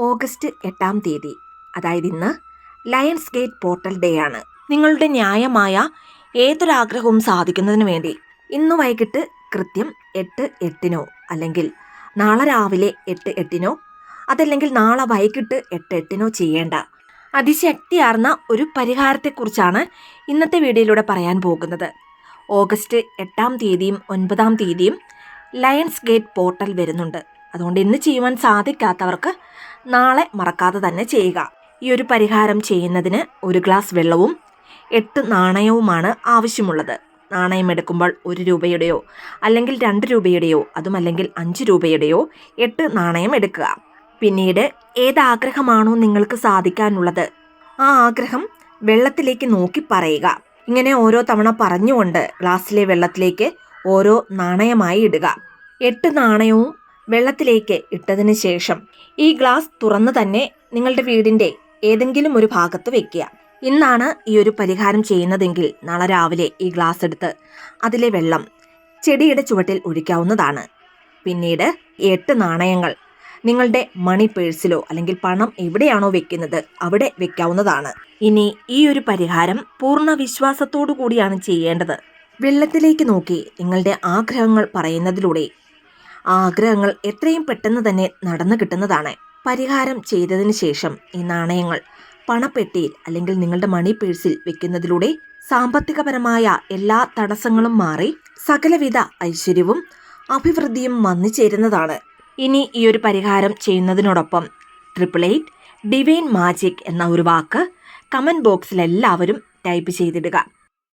August 8-ാം തീയതി, അതായത് ഇന്ന് ലയൺസ് ഗേറ്റ് പോർട്ടൽ ഡേ ആണ്. നിങ്ങളുടെ ന്യായമായ ഏതൊരാഗ്രഹവും സാധിക്കുന്നതിന് വേണ്ടി ഇന്ന് വൈകിട്ട് കൃത്യം 8:08 അല്ലെങ്കിൽ നാളെ രാവിലെ 8:08 അതല്ലെങ്കിൽ നാളെ വൈകിട്ട് 8:08 ചെയ്യേണ്ട അതിശക്തിയാർന്ന ഒരു പരിഹാരത്തെക്കുറിച്ചാണ് ഇന്നത്തെ വീഡിയോയിലൂടെ പറയാൻ പോകുന്നത്. ഓഗസ്റ്റ് 8-ാം തീയതിയും 9-ാം തീയതിയും ലയൺസ് ഗേറ്റ് പോർട്ടൽ വരുന്നുണ്ട്. അതുകൊണ്ട് ഇന്ന് ചെയ്യുവാൻ സാധിക്കാത്തവർക്ക് നാളെ മറക്കാതെ തന്നെ ചെയ്യുക. ഈ ഒരു പരിഹാരം ചെയ്യുന്നതിന് 1 ഗ്ലാസ് വെള്ളവും 8 നാണയവുമാണ് ആവശ്യമുള്ളത്. നാണയം എടുക്കുമ്പോൾ 1 രൂപയുടെയോ അല്ലെങ്കിൽ 2 രൂപയുടെയോ അതുമല്ലെങ്കിൽ 5 രൂപയുടെയോ 8 നാണയം എടുക്കുക. പിന്നീട് ഏതാഗ്രഹമാണോ നിങ്ങൾക്ക് സാധിക്കാനുള്ളത് ആ ആഗ്രഹം വെള്ളത്തിലേക്ക് നോക്കി പറയുക. ഇങ്ങനെ ഓരോ തവണ പറഞ്ഞുകൊണ്ട് ഗ്ലാസ്സിലെ വെള്ളത്തിലേക്ക് ഓരോ നാണയമായി ഇടുക. 8 നാണയവും വെള്ളത്തിലേക്ക് ഇട്ടതിന് ശേഷം ഈ ഗ്ലാസ് തുറന്ന് തന്നെ നിങ്ങളുടെ വീടിൻ്റെ ഏതെങ്കിലും ഒരു ഭാഗത്ത് വെക്കുക. ഇന്നാണ് ഈ ഒരു പരിഹാരം ചെയ്യുന്നതെങ്കിൽ നാളെ രാവിലെ ഈ ഗ്ലാസ് എടുത്ത് അതിലെ വെള്ളം ചെടിയുടെ ചുവട്ടിൽ ഒഴിക്കാവുന്നതാണ്. പിന്നീട് 8 നാണയങ്ങൾ നിങ്ങളുടെ മണി പേഴ്സിലോ അല്ലെങ്കിൽ പണം എവിടെയാണോ വെക്കുന്നത് അവിടെ വെക്കാവുന്നതാണ്. ഇനി ഈ ഒരു പരിഹാരം പൂർണ്ണ വിശ്വാസത്തോടു കൂടിയാണ് ചെയ്യേണ്ടത്. വെള്ളത്തിലേക്ക് നോക്കി നിങ്ങളുടെ ആഗ്രഹങ്ങൾ പറയുന്നതിലൂടെ ആ ആഗ്രഹങ്ങൾ എത്രയും പെട്ടെന്ന് തന്നെ നടന്നു കിട്ടുന്നതാണ്. പരിഹാരം ചെയ്തതിന് ശേഷം ഈ നാണയങ്ങൾ പണപ്പെട്ടിയിൽ അല്ലെങ്കിൽ നിങ്ങളുടെ മണി പേഴ്സിൽ വെക്കുന്നതിലൂടെ സാമ്പത്തികപരമായ എല്ലാ തടസ്സങ്ങളും മാറി സകലവിധ ഐശ്വര്യവും അഭിവൃദ്ധിയും വന്നു ചേരുന്നതാണ്. ഇനി ഈ ഒരു പരിഹാരം ചെയ്യുന്നതിനോടൊപ്പം 888 ഡിവൈൻ മാജിക് എന്ന ഒരു വാക്ക് കമൻറ്റ് ബോക്സിൽ എല്ലാവരും ടൈപ്പ് ചെയ്തിടുക.